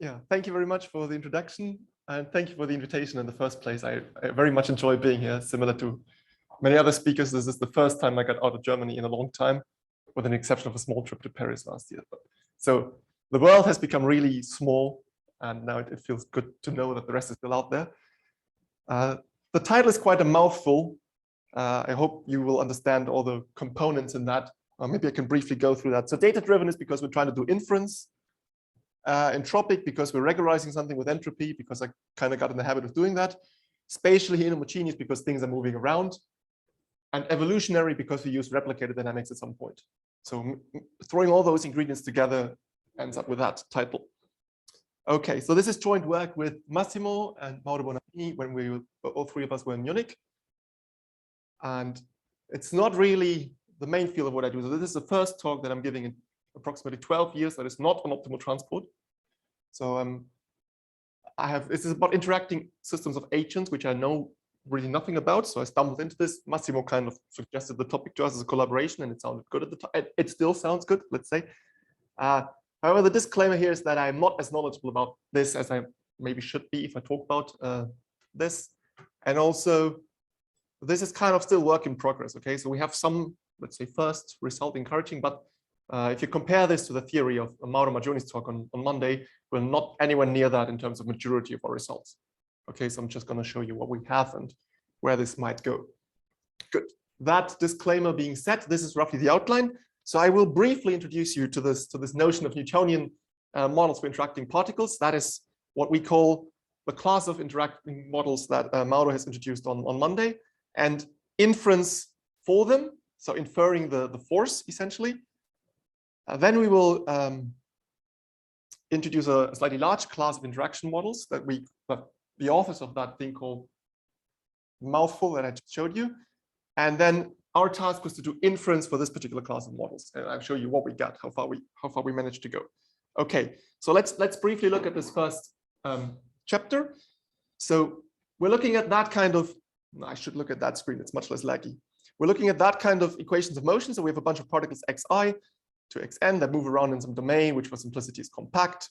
Yeah, thank you very much for the introduction, and thank you for the invitation in the first place. I very much enjoy being here. Similar to many other speakers, this is the first time I got out of Germany in a long time, with an exception of a small trip to Paris last year. So the world has become really small, and now it feels good to know that the rest is still out there. The title is quite a mouthful. I hope you will understand all the components in that. Maybe I can briefly go through that. So data-driven is because we're trying to do inference. Entropic because we're regularizing something with entropy, because I kind of got in the habit of doing that. Spatially inhomogeneous because things are moving around. And evolutionary because we use replicated dynamics at some point. So throwing all those ingredients together ends up with that title. Okay, so this is joint work with Massimo and Mauro Bonanini when all three of us were in Munich. And it's not really the main field of what I do. So this is the first talk that I'm giving in approximately 12 years that is not on optimal transport. So this is about interacting systems of agents, which I know really nothing about. So I stumbled into this. Massimo kind of suggested the topic to us as a collaboration, and it sounded good at the time. It still sounds good, let's say. However, the disclaimer here is that I'm not as knowledgeable about this as I maybe should be if I talk about this. And also, this is kind of still work in progress. Okay, so we have some, let's say, first result encouraging, but if you compare this to the theory of Mauro Maggioni's talk on Monday, we're not anywhere near that in terms of maturity of our results. Okay, so I'm just going to show you what we have and where this might go. Good. That disclaimer being said, this is roughly the outline. So I will briefly introduce you to this notion of Newtonian models for interacting particles. That is what we call the class of interacting models that Mauro has introduced on Monday, and inference for them. So inferring the force essentially. Then we will introduce a slightly large class of interaction models that the authors of that thing called mouthful that I just showed you. And then our task was to do inference for this particular class of models. And I'll show you what we got, how far we managed to go. Okay, so let's briefly look at this first chapter. So we're looking at that kind of, I should look at that screen, it's much less laggy. We're looking at that kind of equations of motion. So we have a bunch of particles xi to xn that move around in some domain, which for simplicity is compact.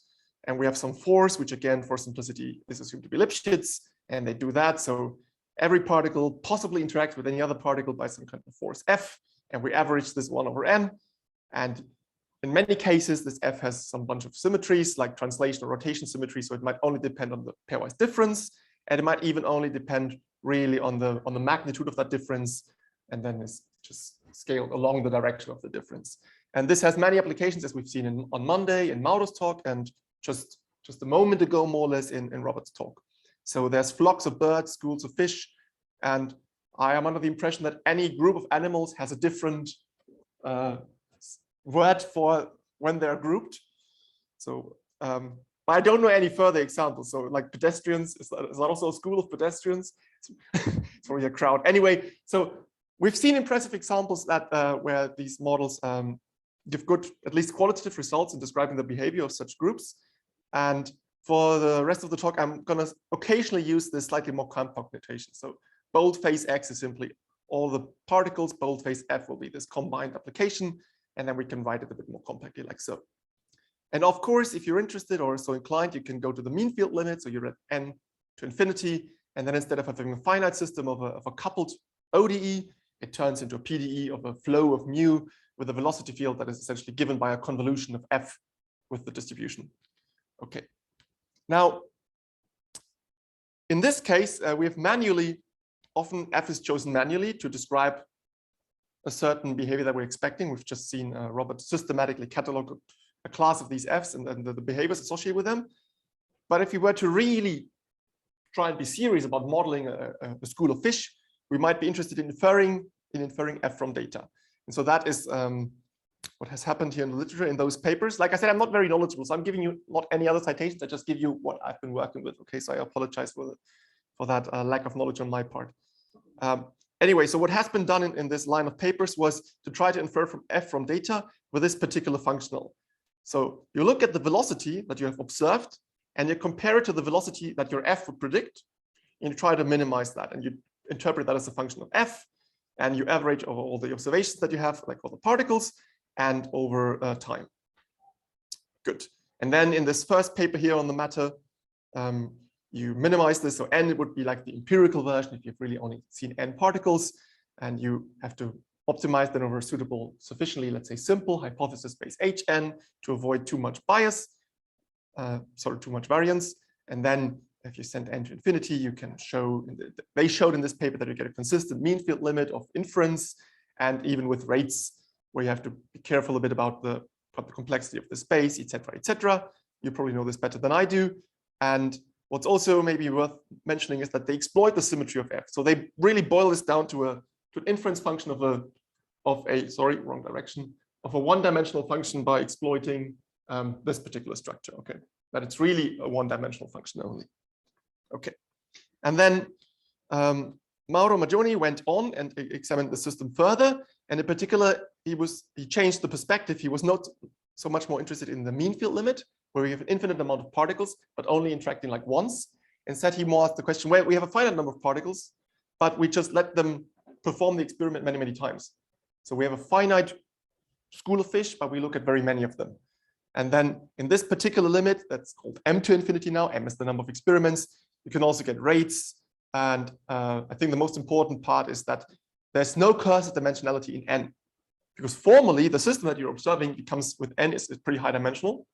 And we have some force, which again, for simplicity, is assumed to be Lipschitz, and they do that. So every particle possibly interacts with any other particle by some kind of force F, and we average this 1 over n. And in many cases, this F has some bunch of symmetries, like translation or rotation symmetry, so it might only depend on the pairwise difference, and it might even only depend really on the magnitude of that difference, and then it's just scaled along the direction of the difference. And this has many applications, as we've seen on Monday in Mauro's talk, and just a moment ago, more or less, in Robert's talk. So there's flocks of birds, schools of fish, and I am under the impression that any group of animals has a different word for when they're grouped. So, but I don't know any further examples. So like pedestrians, is that also a school of pedestrians? It's probably a crowd. Anyway, so we've seen impressive examples that where these models give good, at least qualitative results in describing the behavior of such groups. And for the rest of the talk, I'm going to occasionally use this slightly more compact notation. So boldface X is simply all the particles, boldface F will be this combined application, and then we can write it a bit more compactly like so. And of course, if you're interested or so inclined, you can go to the mean field limit. So you're at n to infinity, and then instead of having a finite system of a coupled ODE, it turns into a PDE of a flow of mu with a velocity field that is essentially given by a convolution of F with the distribution. Okay. Now, in this case, we have manually, often F is chosen manually to describe a certain behavior that we're expecting. We've just seen Robert systematically catalog a class of these Fs and the behaviors associated with them. But if you were to really try and be serious about modeling a school of fish, we might be interested in inferring F from data. And so that is what has happened here in the literature in those papers. Like I said, I'm not very knowledgeable, so I'm giving you not any other citations. I just give you what I've been working with. Okay, so I apologize for that lack of knowledge on my part. Anyway, so what has been done in this line of papers was to try to infer from F from data with this particular functional. So you look at the velocity that you have observed, and you compare it to the velocity that your F would predict, and you try to minimize that, and you interpret that as a function of F, and you average over all the observations that you have, like all the particles, and over time. Good. And then in this first paper here on the matter, you minimize this. So n would be like the empirical version if you've really only seen n particles, and you have to optimize them over a suitable, sufficiently, let's say, simple hypothesis space Hn to avoid too much bias, too much variance. And then if you send n to infinity, you can show, they showed in this paper that you get a consistent mean field limit of inference, and even with rates where you have to be careful a bit about the complexity of the space, etc., etc. You probably know this better than I do. And what's also maybe worth mentioning is that they exploit the symmetry of F. So they really boil this down to an inference function of a one-dimensional function by exploiting this particular structure. Okay, that it's really a one-dimensional function only. Okay, and then Mauro Maggioni went on and examined the system further, and in particular, he changed the perspective. He was not so much more interested in the mean field limit, where we have an infinite amount of particles, but only interacting like once. Instead, he more asked the question, well, we have a finite number of particles, but we just let them perform the experiment many, many times. So we have a finite school of fish, but we look at very many of them. And then in this particular limit, that's called m to infinity now, m is the number of experiments, you can also get rates. And I think the most important part is that there's no cursor dimensionality in n, because formally the system that you're observing becomes with n is pretty high dimensional,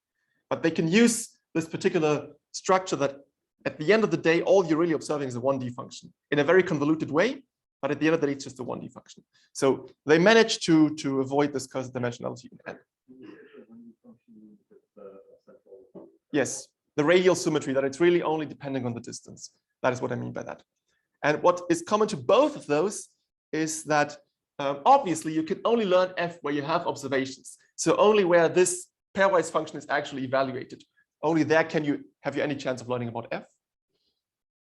but they can use this particular structure that at the end of the day, all you're really observing is a 1D function in a very convoluted way, but at the end of the day, it's just a 1D function. So they managed to avoid this cursor dimensionality in n. Yes, the radial symmetry, that it's really only depending on the distance. That is what I mean by that. And what is common to both of those is that obviously you can only learn F where you have observations. So only where this pairwise function is actually evaluated. Only there have you any chance of learning about F.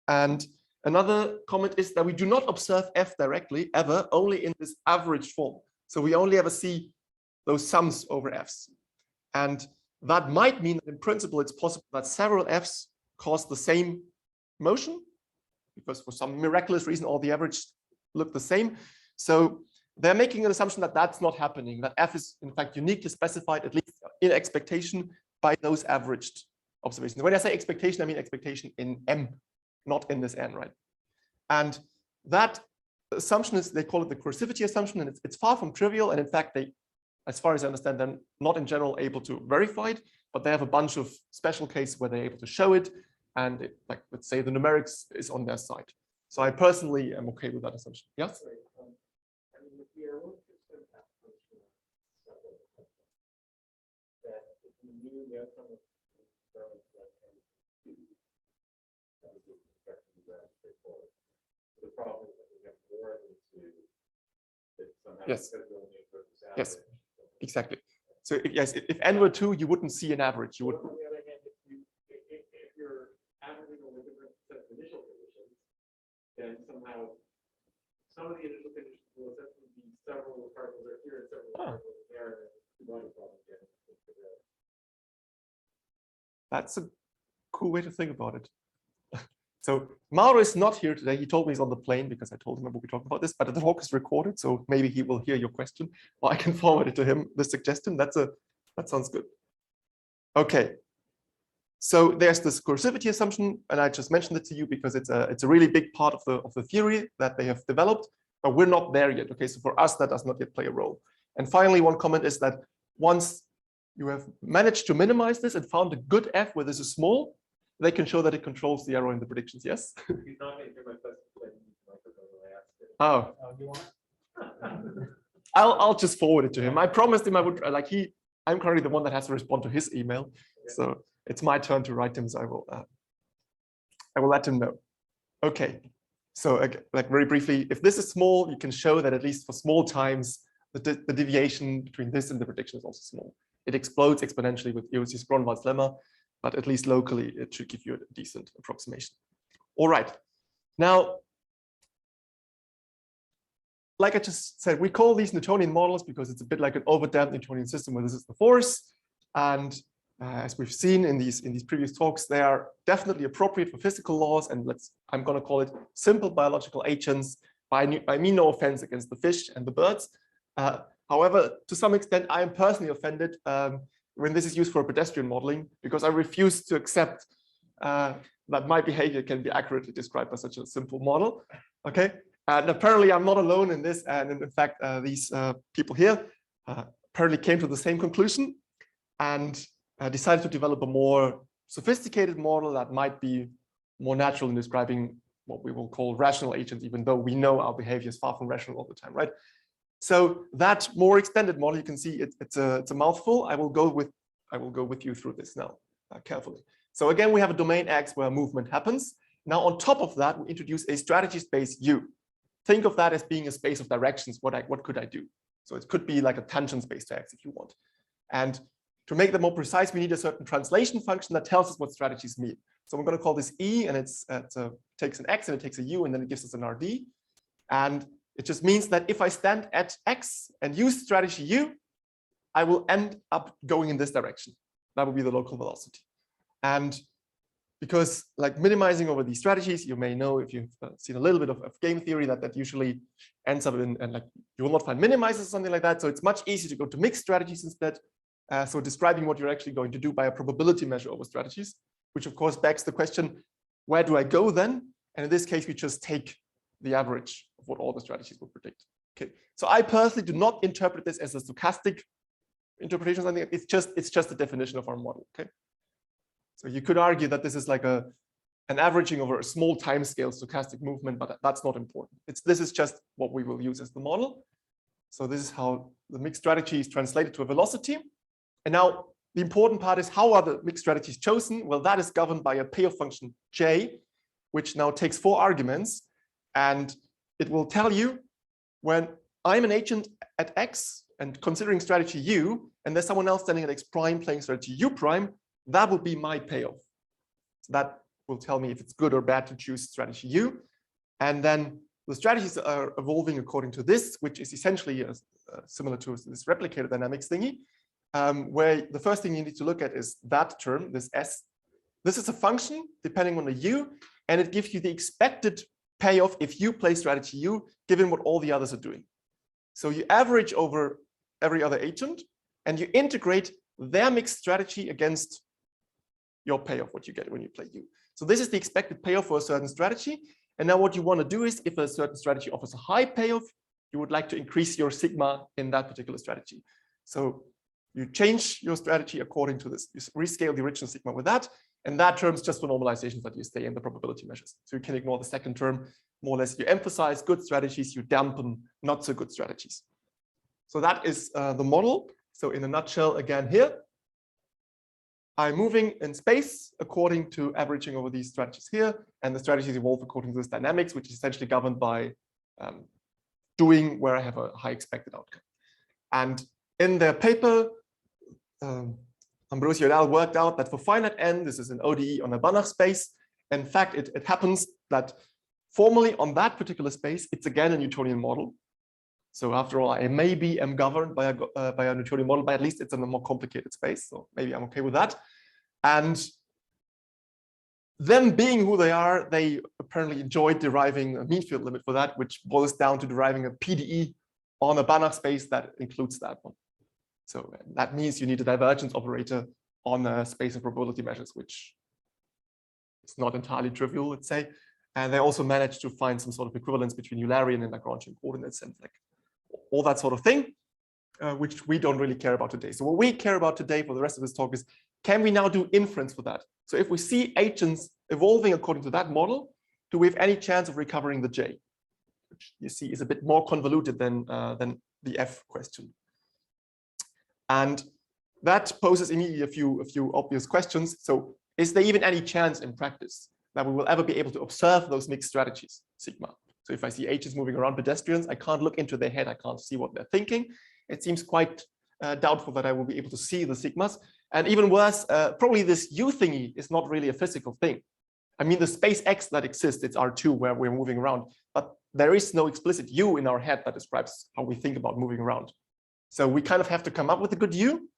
And another comment is that we do not observe F directly ever, only in this average form. So we only ever see those sums over Fs. And that might mean that in principle, it's possible that several Fs cause the same motion, because for some miraculous reason, all the averages look the same. So they're making an assumption that that's not happening, that F is in fact uniquely specified, at least in expectation, by those averaged observations. When I say expectation, I mean expectation in M, not in this N, right? And that assumption is, they call it the coercivity assumption, and it's far from trivial. And in fact, they, as far as I understand, they're not in general able to verify it, but they have a bunch of special cases where they're able to show it. And it, like, let's say the numerics is on their side. So I personally am okay with that assumption. Yes? Yes. Yes, exactly. So if n were 2, you wouldn't see an average. You would. On the other hand, if you're averaging over different sets of initial conditions, then somehow some of the initial conditions will essentially be several particles are here and several particles are there, and the two-body problem again. That's a cool way to think about it. So Mauro is not here today. He told me he's on the plane because I told him we'll be talking about this, but the talk is recorded, so maybe he will hear your question, or I can forward it to him, the suggestion. That sounds good. Okay. So there's this coercivity assumption, and I just mentioned it to you because it's a really big part of the theory that they have developed, but we're not there yet. Okay, so for us, that does not yet play a role. And finally, one comment is that once you have managed to minimize this and found a good F where this is small, they can show that it controls the error in the predictions. Yes? He's not going to hear my question. Oh. You want? I'll just forward it to him. I promised him I would, I'm currently the one that has to respond to his email. Okay. So it's my turn to write him, so I will let him know. Okay. So like very briefly, if this is small, you can show that at least for small times, the deviation between this and the prediction is also small. It explodes exponentially with Eosin's Gronwald's lemma, but at least locally, it should give you a decent approximation. All right. Now, like I just said, we call these Newtonian models because it's a bit like an overdamped Newtonian system where this is the force. And as we've seen in these previous talks, they are definitely appropriate for physical laws. And I'm going to call it simple biological agents. I mean no offense against the fish and the birds. However, to some extent, I am personally offended when this is used for pedestrian modeling, because I refuse to accept that my behavior can be accurately described by such a simple model. Okay, and apparently I'm not alone in this, and in fact these people here apparently came to the same conclusion and decided to develop a more sophisticated model that might be more natural in describing what we will call rational agents, even though we know our behavior is far from rational all the time, right? So that more extended model, you can see it's a mouthful. I will go with you through this now carefully. So again, we have a domain X where movement happens. Now on top of that, we introduce a strategy space U. Think of that as being a space of directions. What could I do? So it could be like a tangent space to X if you want. And to make that more precise, we need a certain translation function that tells us what strategies mean. So we're going to call this E, and it takes an X and it takes a U, and then it gives us an RD. And it just means that if I stand at X and use strategy U, I will end up going in this direction. That will be the local velocity. And because like minimizing over these strategies, you may know if you've seen a little bit of game theory that usually ends up in, and like you will not find minimizers or something like that. So it's much easier to go to mixed strategies instead. So describing what you're actually going to do by a probability measure over strategies, which of course begs the question, where do I go then? And in this case, we just take the average of what all the strategies will predict. Okay, so I personally do not interpret this as a stochastic interpretation or something. It's just a definition of our model. Okay, so you could argue that this is like an averaging over a small time scale stochastic movement, but that's not important. This is just what we will use as the model. So this is how the mixed strategy is translated to a velocity. And now the important part is, how are the mixed strategies chosen? Well, that is governed by a payoff function J, which now takes 4 arguments. And it will tell you when I'm an agent at X and considering strategy U, and there's someone else standing at X prime playing strategy U prime, that would be my payoff. So that will tell me if it's good or bad to choose strategy U. And then the strategies are evolving according to this, which is essentially similar to this replicator dynamics thingy, where the first thing you need to look at is that term, this S. This is a function depending on the U, and it gives you the expected payoff if you play strategy U, given what all the others are doing. So you average over every other agent, and you integrate their mixed strategy against your payoff, what you get when you play U. So this is the expected payoff for a certain strategy. And now what you want to do is, if a certain strategy offers a high payoff, you would like to increase your sigma in that particular strategy. So you change your strategy according to this. You rescale the original sigma with that. And that term is just for normalizations that you stay in the probability measures. So you can ignore the second term. More or less, you emphasize good strategies, you dampen not so good strategies. So that is the model. So in a nutshell, again here, I'm moving in space according to averaging over these strategies here. And the strategies evolve according to this dynamics, which is essentially governed by doing where I have a high expected outcome. And in their paper, Ambrosio et al. Worked out that for finite n, this is an ODE on a Banach space. In fact, it happens that formally on that particular space, it's again a Newtonian model. So after all, I maybe am governed by a Newtonian model, but at least it's in a more complicated space. So maybe I'm okay with that. And them being who they are, they apparently enjoyed deriving a mean field limit for that, which boils down to deriving a PDE on a Banach space that includes that one. So that means you need a divergence operator on a space of probability measures, which is not entirely trivial, let's say. And they also managed to find some sort of equivalence between Eulerian and Lagrangian coordinates and like all that sort of thing, which we don't really care about today. So what we care about today for the rest of this talk is, can we now do inference for that? So if we see agents evolving according to that model, do we have any chance of recovering the J? Which you see is a bit more convoluted than the F question. And that poses immediately a few obvious questions. So is there even any chance in practice that we will ever be able to observe those mixed strategies, sigma? So if I see agents moving around pedestrians, I can't look into their head. I can't see what they're thinking. It seems quite doubtful that I will be able to see the sigmas. And even worse, probably this U thingy is not really a physical thing. I mean, the space X that exists, it's R2 where we're moving around, but there is no explicit U in our head that describes how we think about moving around. So we kind of have to come up with a good U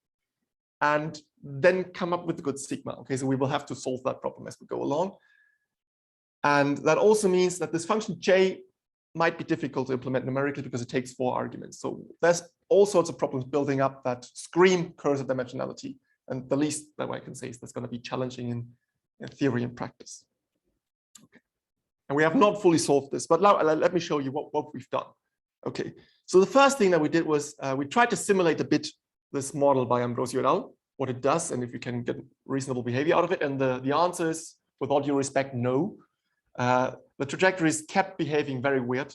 and then come up with a good sigma. Okay, so we will have to solve that problem as we go along. And that also means that this function J might be difficult to implement numerically because it takes 4 arguments. So there's all sorts of problems building up that scream cursor dimensionality And the least that I can say is that's going to be challenging in theory and practice. Okay. And we have not fully solved this, but now let me show you what we've done. Okay, so the first thing that we did was we tried to simulate a bit this model by Ambrosio et al., what it does, and if you can get reasonable behavior out of it. And the answer is, with all due respect, no. The trajectories kept behaving very weird.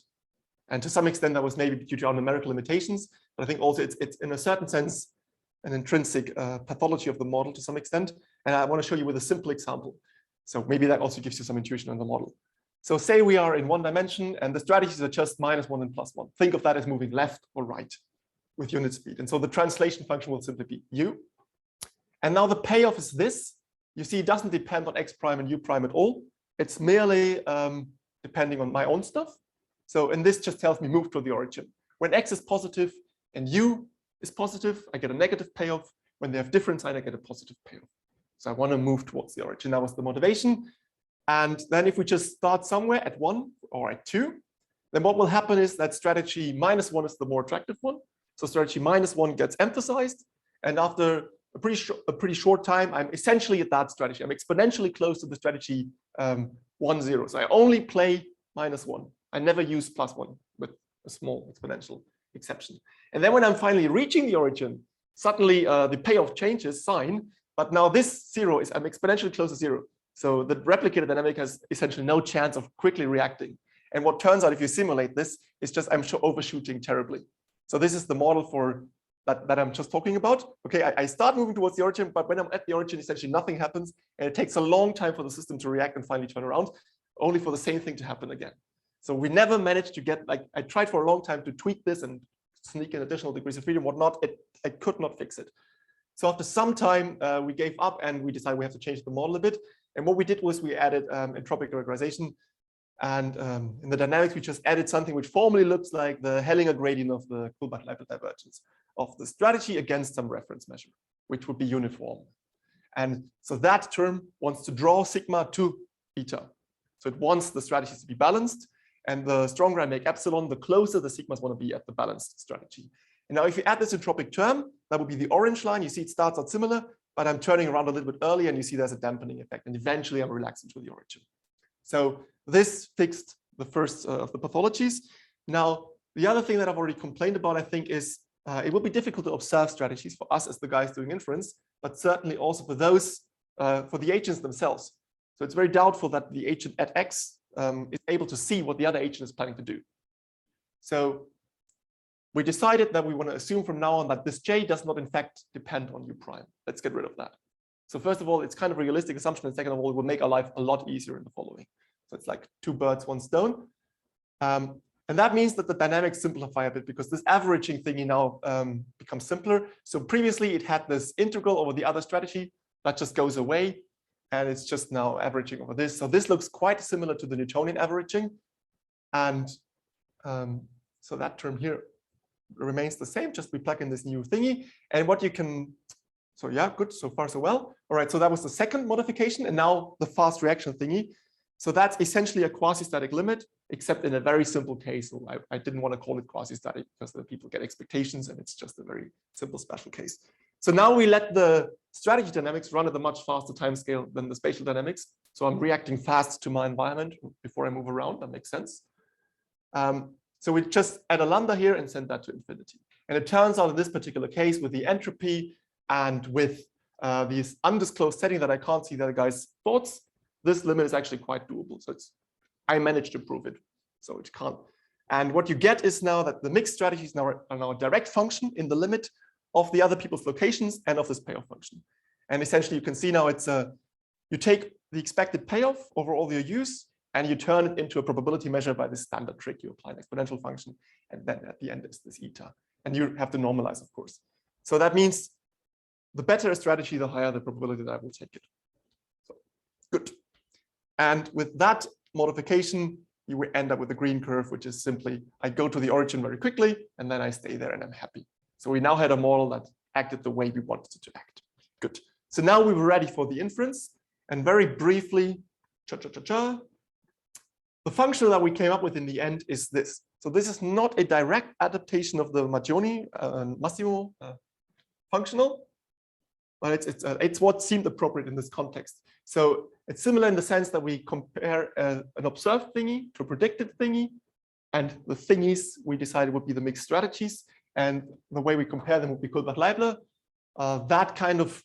And to some extent, that was maybe due to our numerical limitations. But I think also it's in a certain sense, an intrinsic pathology of the model to some extent. And I want to show you with a simple example. So maybe that also gives you some intuition on the model. So say we are in one dimension and the strategies are just -1 and +1. Think of that as moving left or right with unit speed. And so the translation function will simply be u. And now the payoff is this. You see, it doesn't depend on x prime and u prime at all. It's merely depending on my own stuff. So, and this just tells me move to the origin. When x is positive and u is positive, I get a negative payoff. When they have different sign, I get a positive payoff. So I want to move towards the origin. That was the motivation. And then if we just start somewhere at 1 or at 2, then what will happen is that strategy -1 is the more attractive one. So strategy -1 gets emphasized. And after a pretty short time, I'm essentially at that strategy. I'm exponentially close to the strategy 1, 0. So I only play -1. I never use +1 with a small exponential exception. And then when I'm finally reaching the origin, suddenly the payoff changes sign. But now this 0 is, I'm exponentially close to 0. So the replicator dynamic has essentially no chance of quickly reacting. And what turns out if you simulate this is just I'm overshooting terribly. So this is the model for that I'm just talking about. Okay, I start moving towards the origin, but when I'm at the origin, essentially nothing happens. And it takes a long time for the system to react and finally turn around, only for the same thing to happen again. So we never managed to get, like, I tried for a long time to tweak this and sneak in additional degrees of freedom, whatnot. I could not fix it. So after some time, we gave up and we decided we have to change the model a bit. And what we did was we added entropic regularization. And in the dynamics, we just added something which formally looks like the Hellinger gradient of the Kullback-Leibniz divergence of the strategy against some reference measure, which would be uniform. And so that term wants to draw sigma to eta. So it wants the strategies to be balanced. And the stronger I make epsilon, the closer the sigmas want to be at the balanced strategy. And now if you add this entropic term, that would be the orange line. You see it starts out similar, but I'm turning around a little bit earlier and you see there's a dampening effect. And eventually I'm relaxing to the origin. So this fixed the first of the pathologies. Now, the other thing that I've already complained about, I think, is it will be difficult to observe strategies for us as the guys doing inference, but certainly also for those, for the agents themselves. So it's very doubtful that the agent at X is able to see what the other agent is planning to do. So we decided that we want to assume from now on that this J does not in fact depend on U prime. Let's get rid of that. So first of all, it's kind of a realistic assumption. And second of all, it will make our life a lot easier in the following. So it's like 2 birds, 1 stone. And that means that the dynamics simplify a bit because this averaging thingy now becomes simpler. So previously it had this integral over the other strategy that just goes away. And it's just now averaging over this. So this looks quite similar to the Newtonian averaging. And so that term here remains the same, just we plug in this new thingy. And what you can, so yeah, good, so far so well. All right, so that was the second modification. And now the fast reaction thingy. So that's essentially a quasi-static limit, except in a very simple case. So I didn't want to call it quasi-static because the people get expectations and it's just a very simple special case. So now we let the strategy dynamics run at a much faster time scale than the spatial dynamics. So I'm reacting fast to my environment before I move around. That makes sense. So we just add a lambda here and send that to infinity. And it turns out in this particular case with the entropy and with this undisclosed setting that I can't see the other guy's thoughts, this limit is actually quite doable. So I managed to prove it. So it can't. And what you get is now that the mixed strategies are now a direct function in the limit of the other people's locations and of this payoff function. And essentially you can see now it's you take the expected payoff over all your use and you turn it into a probability measure by this standard trick. You apply an exponential function and then at the end is this eta. And you have to normalize, of course. So that means the better a strategy, the higher the probability that I will take it. So good. And with that modification, you will end up with a green curve, which is simply I go to the origin very quickly and then I stay there and I'm happy. So we now had a model that acted the way we wanted it to act. Good. So now we were ready for the inference. And very briefly, the function that we came up with in the end is this. So this is not a direct adaptation of the Maggioni Massimo functional, but it's what seemed appropriate in this context. So it's similar in the sense that we compare an observed thingy to a predicted thingy, and the thingies we decided would be the mixed strategies, and the way we compare them would be Kullback-Leibler. That kind of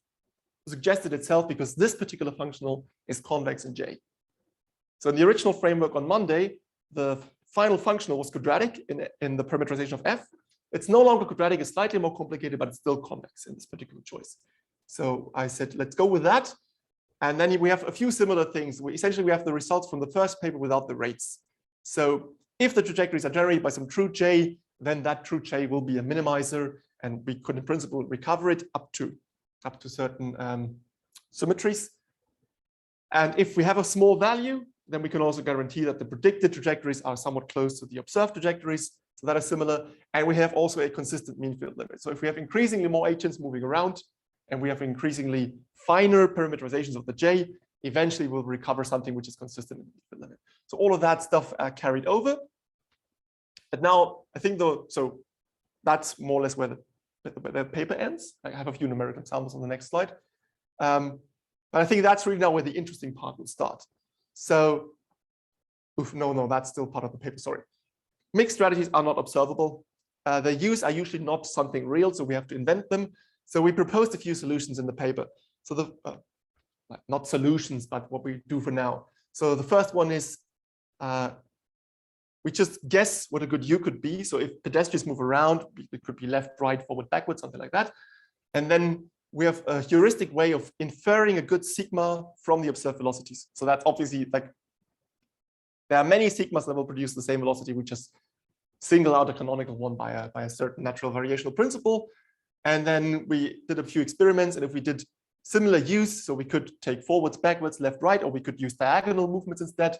suggested itself because this particular functional is convex in J. So in the original framework on Monday, the final functional was quadratic in the parameterization of F. It's no longer quadratic, it's slightly more complicated, but it's still convex in this particular choice. So I said, let's go with that. And then we have a few similar things. Essentially, we have the results from the first paper without the rates. So if the trajectories are generated by some true J, then that true J will be a minimizer, and we could in principle recover it up to certain symmetries. And if we have a small value, then we can also guarantee that the predicted trajectories are somewhat close to the observed trajectories. So that is similar. And we have also a consistent mean field limit. So if we have increasingly more agents moving around, and we have increasingly finer parameterizations of the J, eventually we'll recover something which is consistent in the mean field limit. So all of that stuff carried over. But now I think so that's more or less where the paper ends. I have a few numerical examples on the next slide. But I think that's really now where the interesting part will start. So, no, that's still part of the paper, sorry. Mixed strategies are not observable. Their use are usually not something real, so we have to invent them. So we proposed a few solutions in the paper. So not solutions, but what we do for now. So the first one is we just guess what a good U could be. So if pedestrians move around, it could be left, right, forward, backward, something like that. And then we have a heuristic way of inferring a good sigma from the observed velocities. So that's obviously like, there are many sigmas that will produce the same velocity. We just single out a canonical one by a certain natural variational principle. And then we did a few experiments. And if we did similar use, so we could take forwards, backwards, left, right, or we could use diagonal movements instead.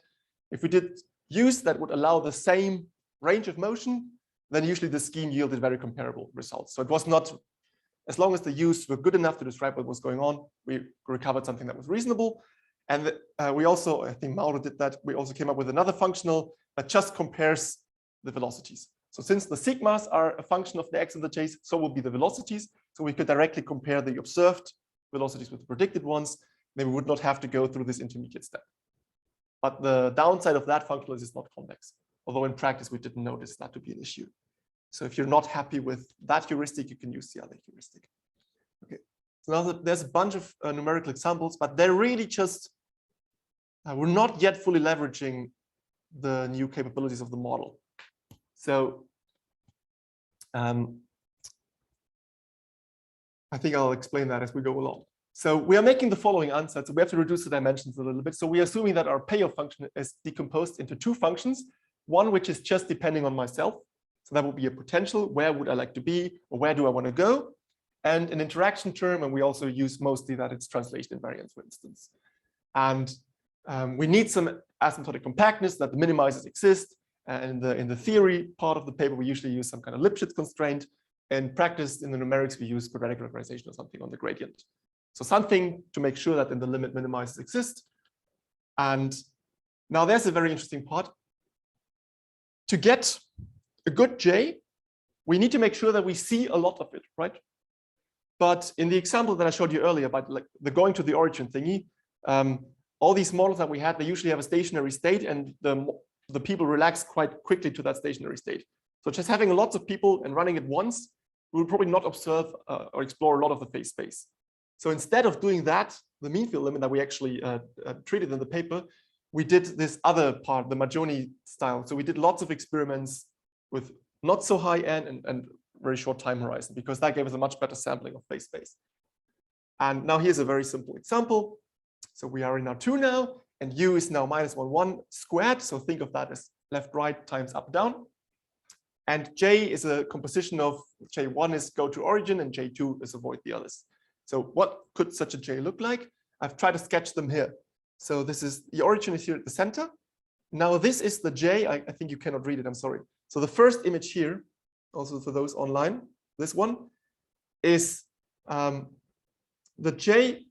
If we did use that would allow the same range of motion, then usually the scheme yielded very comparable results. So it was not, as long as the use were good enough to describe what was going on, we recovered something that was reasonable. And we also, I think Mauro did that, we also came up with another functional that just compares the velocities. So since the sigmas are a function of the x and the j's, so will be the velocities. So we could directly compare the observed velocities with the predicted ones. Then we would not have to go through this intermediate step. But the downside of that functional is it's not convex. Although in practice, we didn't notice that to be an issue. So if you're not happy with that heuristic, you can use the other heuristic. Okay. So now there's a bunch of numerical examples, but they're really just, we're not yet fully leveraging the new capabilities of the model. So I think I'll explain that as we go along. So we are making the following answer. So we have to reduce the dimensions a little bit. So we are assuming that our payoff function is decomposed into two functions, one which is just depending on myself. So that would be a potential, where would I like to be, or where do I want to go? And an interaction term, and we also use mostly that it's translation invariant, for instance. And we need some asymptotic compactness that the minimizers exist. And in the theory part of the paper, we usually use some kind of Lipschitz constraint. In practice, in the numerics, we use quadratic regularization or something on the gradient. So something to make sure that in the limit minimizers exist. And now there's a very interesting part. To get a good J, we need to make sure that we see a lot of it, right? But in the example that I showed you earlier about like the going to the origin thingy, all these models that we had, they usually have a stationary state, and the people relax quite quickly to that stationary state. So just having lots of people and running it once, we will probably not observe or explore a lot of the phase space. So instead of doing that, the mean field limit that we actually treated in the paper, we did this other part, the Maggioni style. So we did lots of experiments with not so high n and very short time horizon, because that gave us a much better sampling of phase space. And now here's a very simple example. So we are in R2 now, and U is now -1,1 squared. So think of that as left, right times up, down. And J is a composition of J1 is go to origin and J2 is avoid the others. So what could such a J look like? I've tried to sketch them here. So this is the origin is here at the center. Now this is the J. I think you cannot read it. I'm sorry. So the first image here, also for those online, this one is the J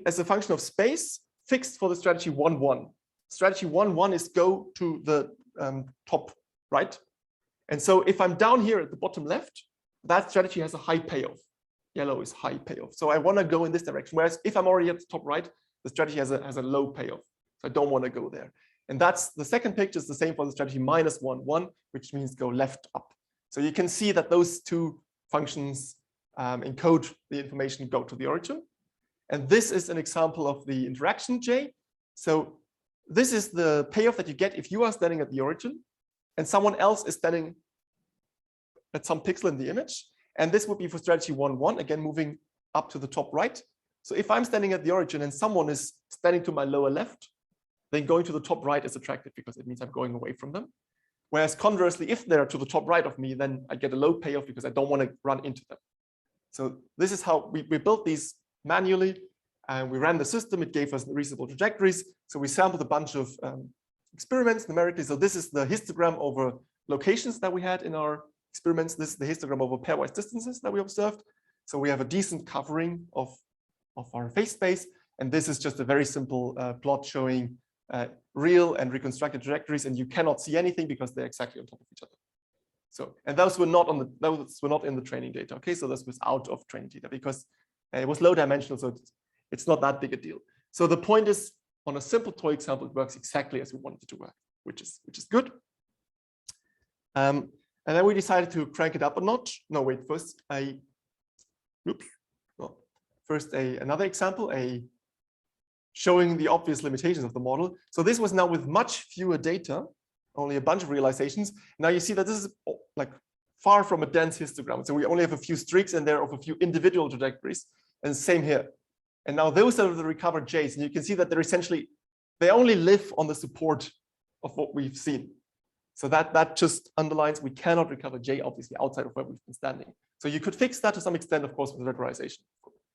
as a function of space fixed for the strategy 1,1. Strategy 1,1 is go to the top right. And so if I'm down here at the bottom left, that strategy has a high payoff. yellow is high payoff. So I want to go in this direction. Whereas if I'm already at the top right, the strategy has a low payoff. So I don't want to go there. And that's the second picture is the same for the strategy -1, 1, which means go left up. So you can see that those two functions encode the information, go to the origin. And this is an example of the interaction J. So this is the payoff that you get if you are standing at the origin and someone else is standing at some pixel in the image. And this would be for strategy 1, 1, again, moving up to the top right. So if I'm standing at the origin and someone is standing to my lower left, then going to the top right is attractive because it means I'm going away from them. Whereas conversely, if they're to the top right of me, then I get a low payoff because I don't want to run into them. So this is how we built these manually, and we ran the system. It gave us reasonable trajectories. So we sampled a bunch of experiments numerically. So this is the histogram over locations that we had in our experiments. This is the histogram over pairwise distances that we observed. So we have a decent covering of our phase space. And this is just a very simple plot showing real and reconstructed trajectories, and you cannot see anything because they're exactly on top of each other. So, and those were not in the training data. Okay, so this was out of training data because it was low dimensional, so it's not that big a deal. So the point is, on a simple toy example, it works exactly as we wanted it to work, which is good. And then we decided to crank it up a notch. No, wait, first another example, showing the obvious limitations of the model. So this was now with much fewer data, only a bunch of realizations. Now you see that this is like far from a dense histogram. So we only have a few streaks in there of a few individual trajectories, and same here. And now those are the recovered J's, and you can see that they only live on the support of what we've seen. So that just underlines we cannot recover J obviously outside of where we've been standing. So you could fix that to some extent, of course, with regularization.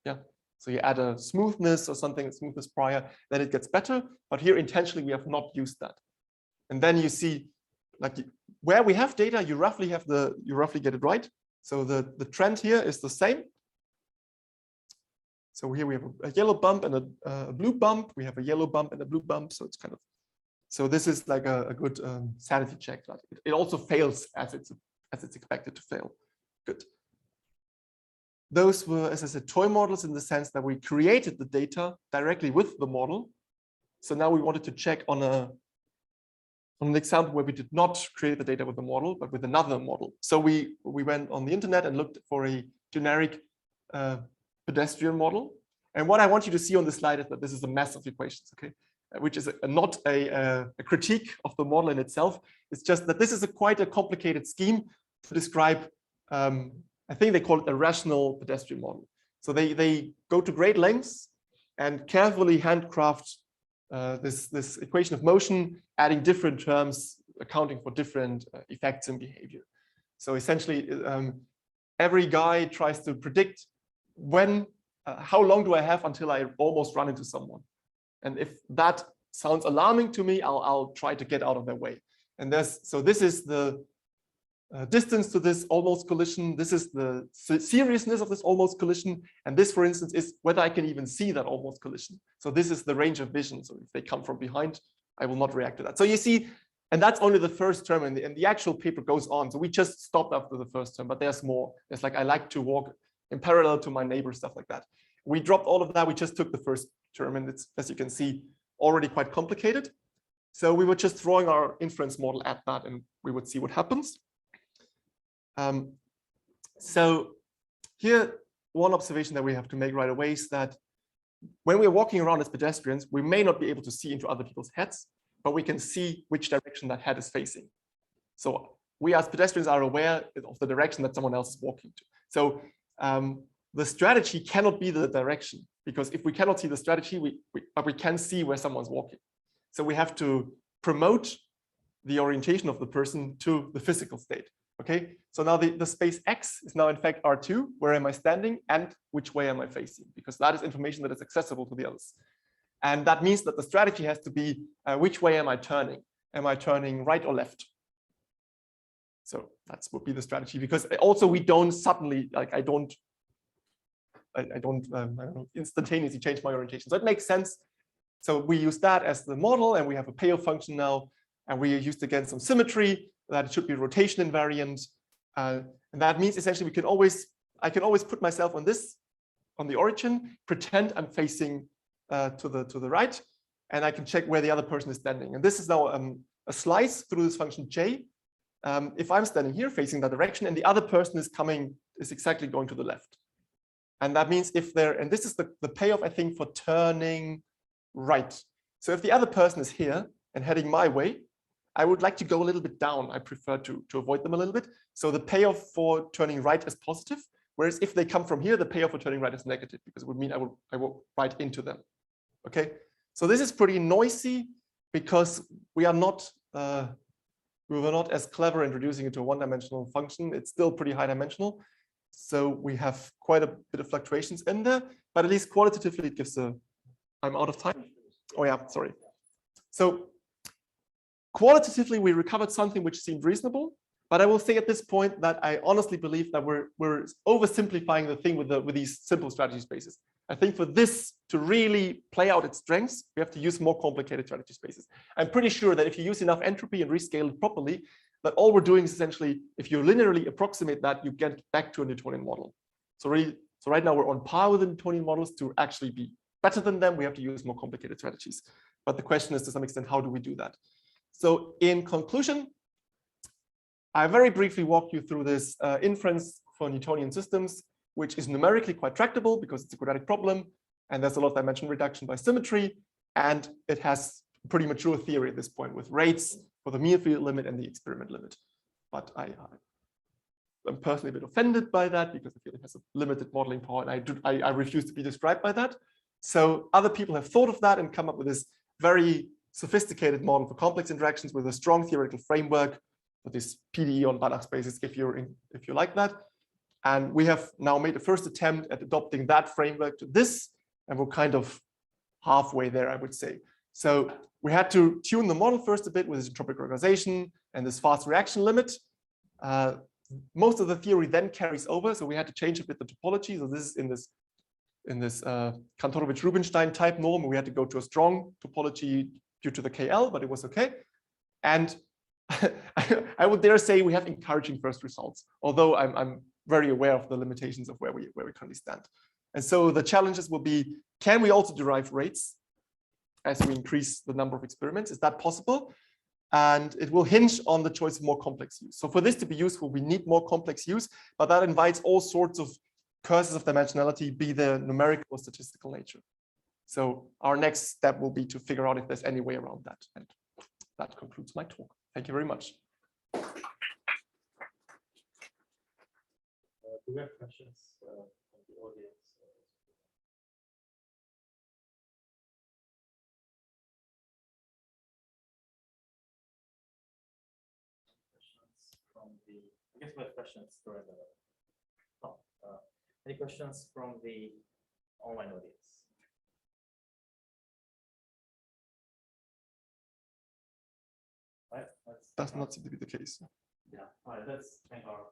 Yeah. So you add a smoothness or something, a smoothness prior, then it gets better. But here intentionally, we have not used that. And then you see, like where we have data, you roughly get it right. So the trend here is the same. So here we have a yellow bump and a blue bump. We have a yellow bump and a blue bump. So it's kind of, so this is like a good sanity check. It also fails as it's expected to fail. Good. Those were, as I said, toy models in the sense that we created the data directly with the model. So now we wanted to check on an example where we did not create the data with the model, but with another model. So we went on the internet and looked for a generic pedestrian model. And what I want you to see on the slide is that this is a mess of equations, okay? Which is not a critique of the model in itself. It's just that this is quite a complicated scheme to describe I think they call it a rational pedestrian model. So they go to great lengths and carefully handcraft this equation of motion, adding different terms, accounting for different effects in behavior. So essentially, every guy tries to predict how long do I have until I almost run into someone. And if that sounds alarming to me, I'll try to get out of their way. And so this is the distance to this almost collision. This is the seriousness of this almost collision. And this, for instance, is whether I can even see that almost collision. So this is the range of vision. So if they come from behind, I will not react to that. So you see, and that's only the first term, and the actual paper goes on. So we just stopped after the first term, but there's more. There's like, I like to walk in parallel to my neighbor, stuff like that. We dropped all of that. We just took the first term, and it's, as you can see, already quite complicated. So we were just throwing our inference model at that, and we would see what happens. So here, one observation that we have to make right away is that when we're walking around as pedestrians, we may not be able to see into other people's heads, but we can see which direction that head is facing. So we as pedestrians are aware of the direction that someone else is walking to. So the strategy cannot be the direction, because if we cannot see the strategy, but we can see where someone's walking. So we have to promote the orientation of the person to the physical state. Okay, so now the space X is now in fact R2, where am I standing and which way am I facing? Because that is information that is accessible to the others. And that means that the strategy has to be, which way am I turning? Am I turning right or left? So that would be the strategy, because also we don't suddenly, like I don't know, instantaneously change my orientation. So it makes sense. So we use that as the model, and we have a payoff function now, and we used again some symmetry, that it should be rotation invariant. And that means essentially we can always I can always put myself on the origin, pretend I'm facing to the right, and I can check where the other person is standing. And this is now a slice through this function j. If I'm standing here facing that direction and the other person is exactly going to the left. And that means if and this is the payoff, I think, for turning right. So if the other person is here and heading my way, I would like to go a little bit down. I prefer to avoid them a little bit. So the payoff for turning right is positive. Whereas if they come from here, the payoff for turning right is negative, because it would mean I will right into them. Okay. So this is pretty noisy because we were not as clever in reducing it to a one-dimensional function. It's still pretty high-dimensional. So we have quite a bit of fluctuations in there, but at least qualitatively it gives I'm out of time. Oh yeah, sorry. So qualitatively, we recovered something which seemed reasonable, but I will say at this point that I honestly believe that we're oversimplifying the thing with these simple strategy spaces. I think for this to really play out its strengths, we have to use more complicated strategy spaces. I'm pretty sure that if you use enough entropy and rescale it properly, that all we're doing is essentially, if you linearly approximate that, you get back to a Newtonian model. So right now we're on par with the Newtonian models. To actually be better than them, we have to use more complicated strategies. But the question is, to some extent, how do we do that? So in conclusion, I very briefly walked you through this inference for Newtonian systems, which is numerically quite tractable because it's a quadratic problem, and there's a lot of dimension reduction by symmetry, and it has pretty mature theory at this point with rates for the near field limit and the experiment limit. But I'm personally a bit offended by that because I feel it has a limited modeling power, and I refuse to be described by that. So other people have thought of that and come up with this very sophisticated model for complex interactions with a strong theoretical framework for this PDE on Banach spaces, if you like that. And we have now made a first attempt at adopting that framework to this, and we're kind of halfway there, I would say. So we had to tune the model first a bit with this entropic regularization and this fast reaction limit. Most of the theory then carries over, so we had to change a bit the topology. So this is in this Kantorowicz-Rubinstein type norm, we had to go to a strong topology due to the KL, but it was okay. And I would dare say we have encouraging first results, although I'm very aware of the limitations of where we currently stand. And so the challenges will be, can we also derive rates as we increase the number of experiments? Is that possible? And it will hinge on the choice of more complex use. So for this to be useful, we need more complex use, but that invites all sorts of curses of dimensionality, be they numerical or statistical nature. So our next step will be to figure out if there's any way around that. And that concludes my talk. Thank you very much. Do we have questions from the audience? I guess we have questions during the talk. Any questions from the online audience? Right, does not seem to be the case. Yeah, all right, let's thank our